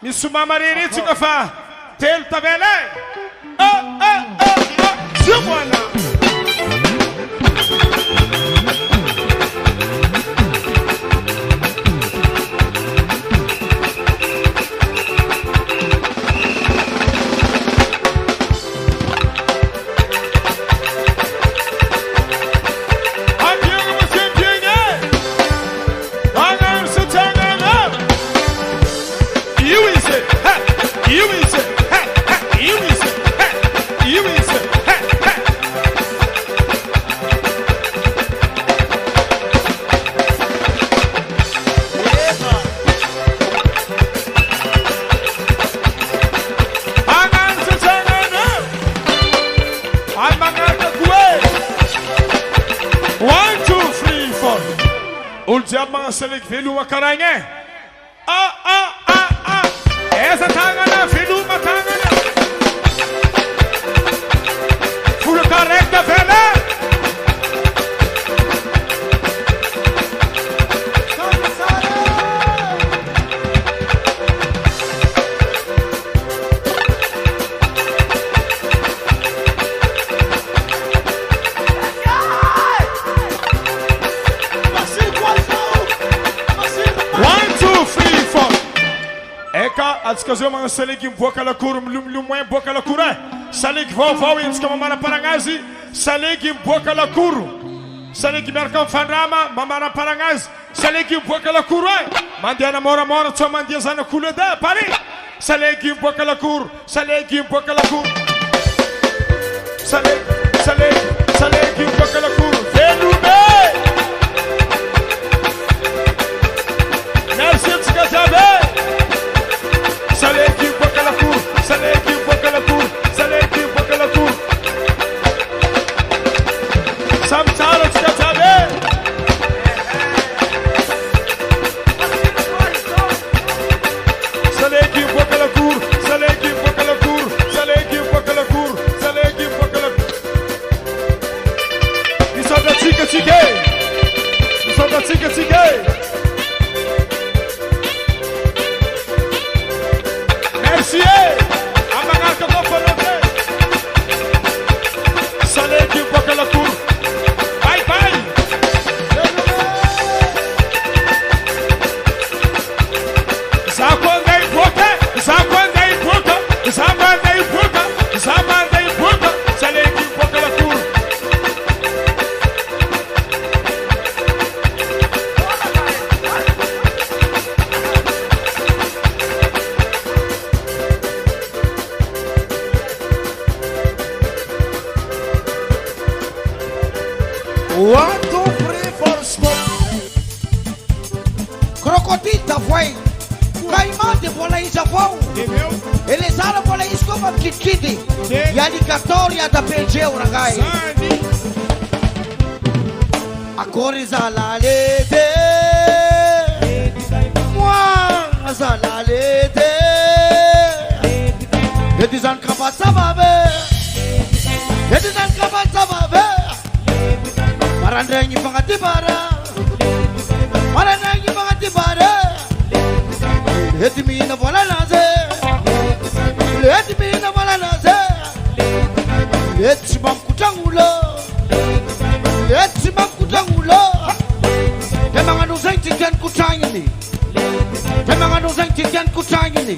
Misuma mariri tukafa tel tabele Zumwana Uljaman selik filu wakaranye esa tangana filu matangana full correct fela Atskazo mga salig yung buwaka la kurum lumlumoy buwaka la kura salig vovó ins ka mamara parangazi salig yung buwaka la kuru salig merkam fanrama mamara parangazi salig yung buwaka la kura mandia na mora to mandia zana kuleda pare salig yung buwaka la kuru salig yung buwaka la kuru salig yung buwaka la kuru velube merci atskazabe Saleki bokala kur, saleki bokala kur, saleki bokala kur. Samtalo tskazabe. Saleki bokala kur, saleki bokala kur, saleki bokala kur, saleki bokala. Isada tika tika. Isada tika tika. Merci, amangar ka kopalote. Saleki bokala kur. Bye bye. Zakwanda ipoka, zakwanda ipoka, zakwanda ipoka, zakwanda ipoka. Saleki bokala kur. One, two, three, four, stop. Crocodita foi. Caimante bola in Japão. Eles eram bola in Scopa Kit-Kitty. E a ligatória da PG, ragai. A cores a la lete. Moi, a la lete. Eles eram capazes de baber. Eles eram capazes de baber. Marandangi pangatibara, marandangi pangatibara. Let me in the volanaze, let me in the volanaze. Let me kutangula, let me kutangula. Temanga no zanti kan kutangini, temanga no zanti kan kutangini.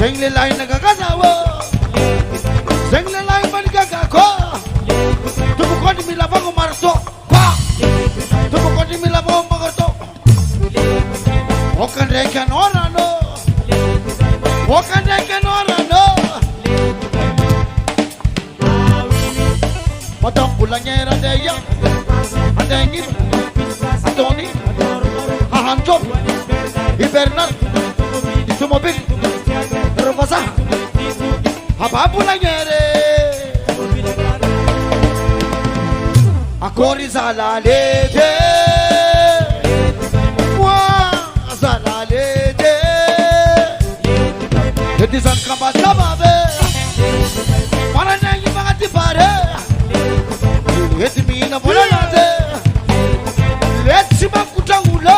Zengle lai nagagazawo, zengle lai maligagako. Tupukoni milabango marso, pa. Tupukoni milabango marso. Adeya, Adengin, Adoni, Ahanjo, Ibernal, Isumobil, Robasa, Hababulagere, Akori Zalalede, Zalalede, it is Kabasababe, Marana Yamati. Let me in a Bolade. Let's see my Kutangula.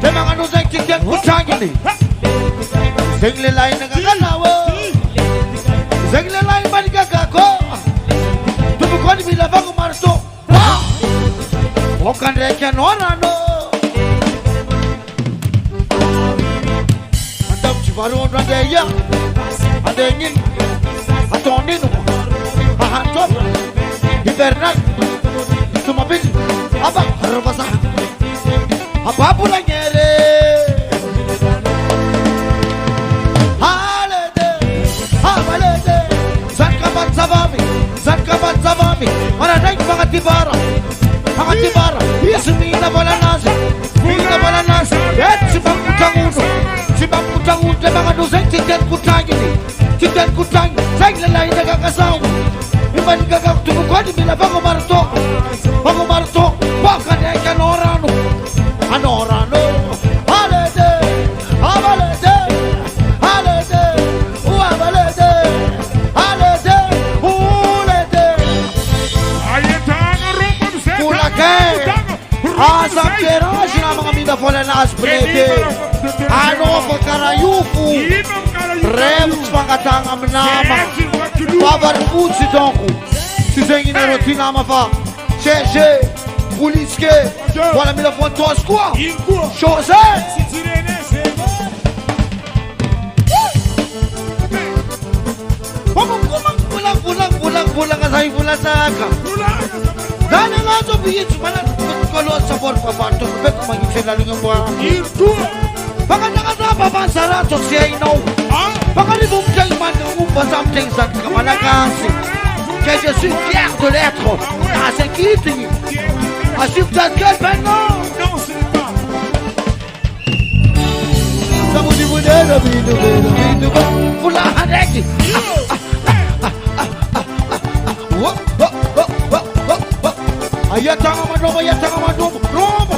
The Magano Zaki get Kutangini. Zegli line Ganawa. Zegli line Manikako. To be called me Lavago Marto. What can they can honor? Madame Chivaron Radeya. And then in Atonino. A hand up. Bernard, Tumabin, Abba, Robasa, Ababulangere, Holiday, Holiday, Zankabat Zavami, on a night Pagatibara, Yasmina Balanas, Mina Balanas, Chibakutangu, the Magaduzek, Chicken Kutang, Zagla, the Gagasau. Iman gagak tu kau di bila bangun marto, bahkan ikan orano, anorano, halede, halede, halede, halede, halede, halede. Pulakai, asam terus nama kami dah boleh nas berede, ano perkarayufu, rem semangatang amenama. Babar Futsi Donku, Tizeng na rotina mafa, Cheche, Puliske, Wala Mila Fontos quoi, Chose. Pulang kasay pulang saka. Dahil nga ito bihit, malang kolon sa porpa pato, beko magiging lalo ng buwan. Baka nakatapa sara to siya inaw. Baka libumjang man ng something sa kamalagasi. Kaya je suis fier de l'être. Ah, c'est qui tu dis? Ah, si vous êtes quelqu'un, non? Non, c'est pas. Ça vous dit, vous êtes vous la haneki. Ayatanga madomo, Robo.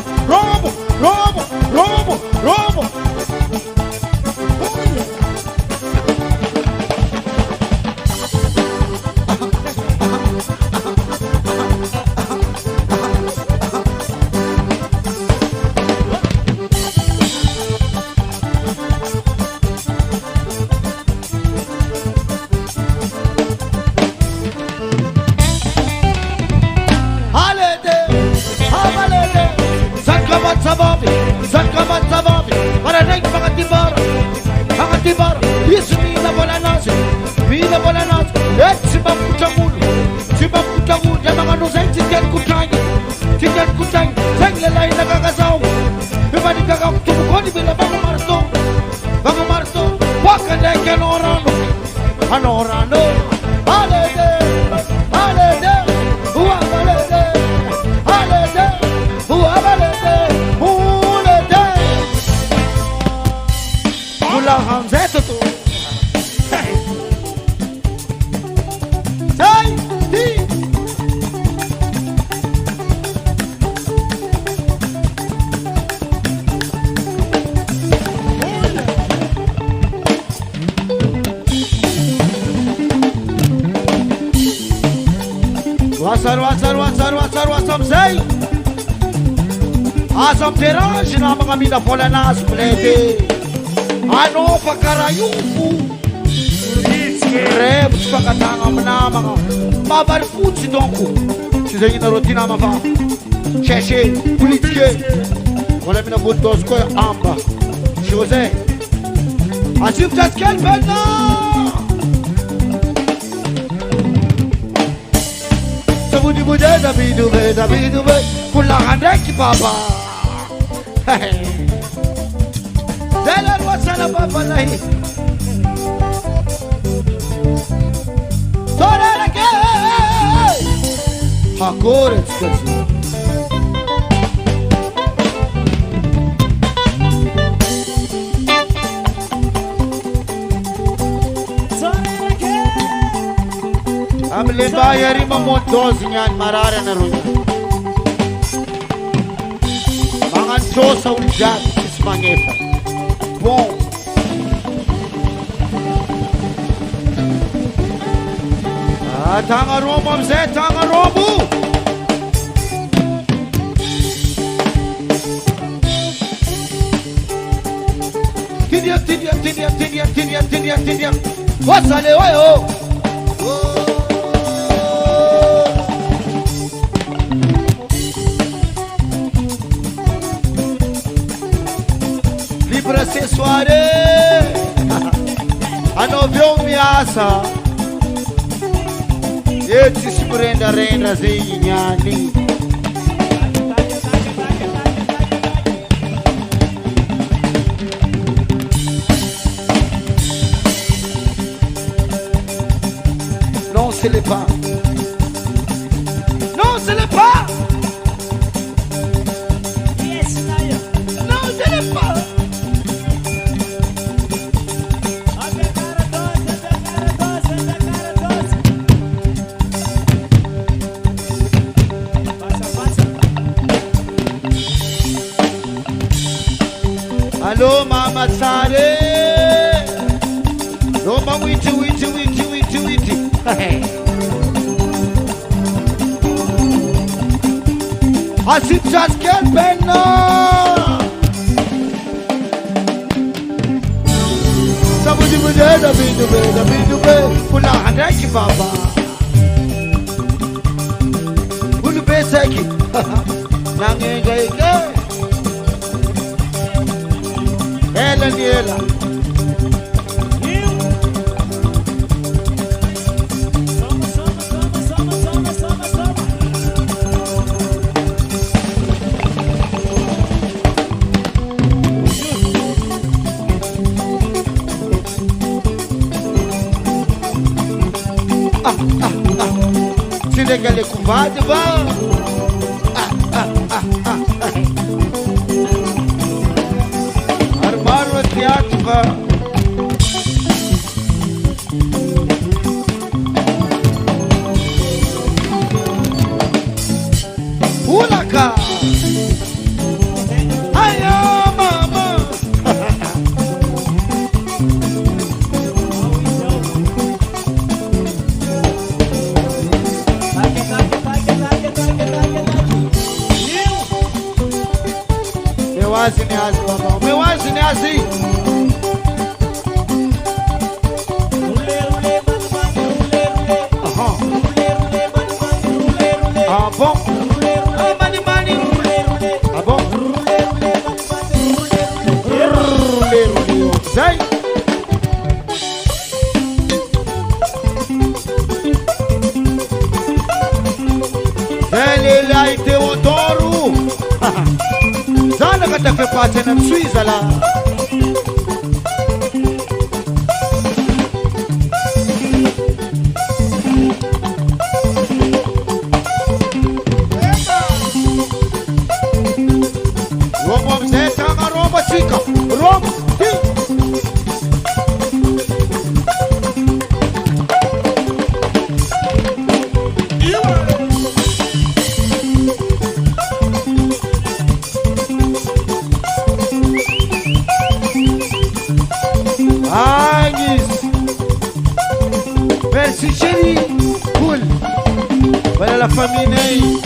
Zankabat Zababi, para naik Pangatibar, Yasmina Bolanas, Mina Bolanas, Chiba Kutangul, Yamagano Zang, Chicken Kutang, Zangla in the Gagasau, everybody got to Kodi Villa Bagamarto, Waka Dekan Orano, Anorano, Holiday, Hamzeto tu. Sai, di. Wasar, sai. Asam teraj nama kami dah polanas plete. Ano pakarayufu Reb pakatanga manama Babar Futsi Donku Tizeng na rotina mafa Cheche Pulitke Wala mina buntos ko amba Jose Asif Jaskel Benna Sabudi bude Davidube Kulahan reki papa Dalan wasala papalahi Torarake Agora descanso. Amleba yari mamondozi nyan marara na runya. Mangan dosa uljat ismangeta. Bom. Tanga romo mzee, tanga romo. Tidia. Wasale wayo. Libra se soare. Anoveu miasa. Eti si renda zinyi nyani. Non se l'est pas. Non se l'est pas. Non se l'est pas. Allo mama sare. Roma witi. Asip Jaskel Benna. Sabuji da bindu kula hadaki baba. Kulu besaki. Nangenga. Ela. Sindegale kumvade ba. Armaro teatro ba. Ulaka. Ayo mama. Mewazi ni azi. Ah bon. Mani. Ah bon. Zai. Ele lá e Teodoro. Zana kata kepate na mswiza la. Robo mzee tanga robo chika. Robo. Merci chérie, cool. Voilà la famille.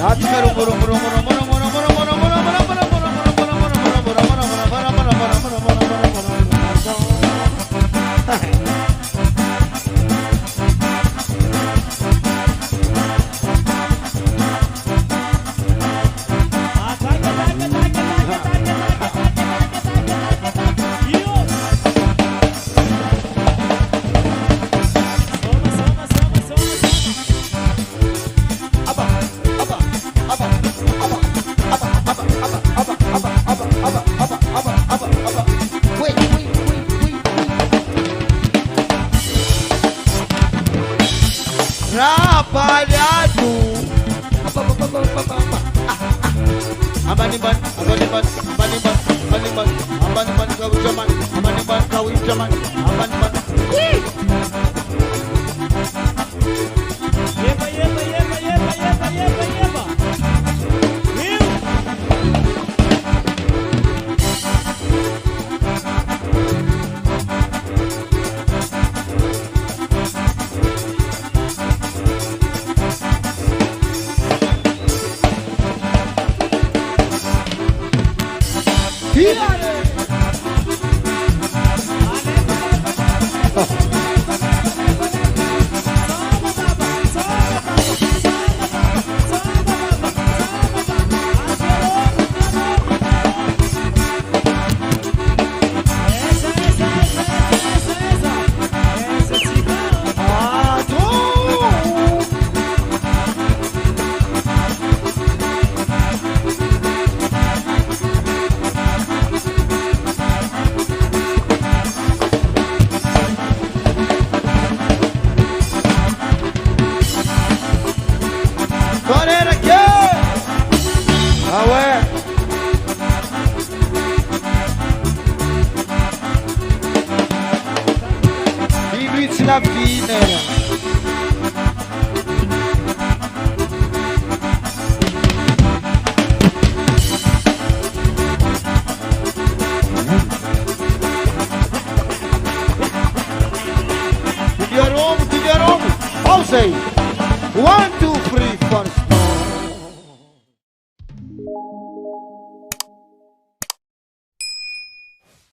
La fine. Tudo Roma, pausa aí. 1,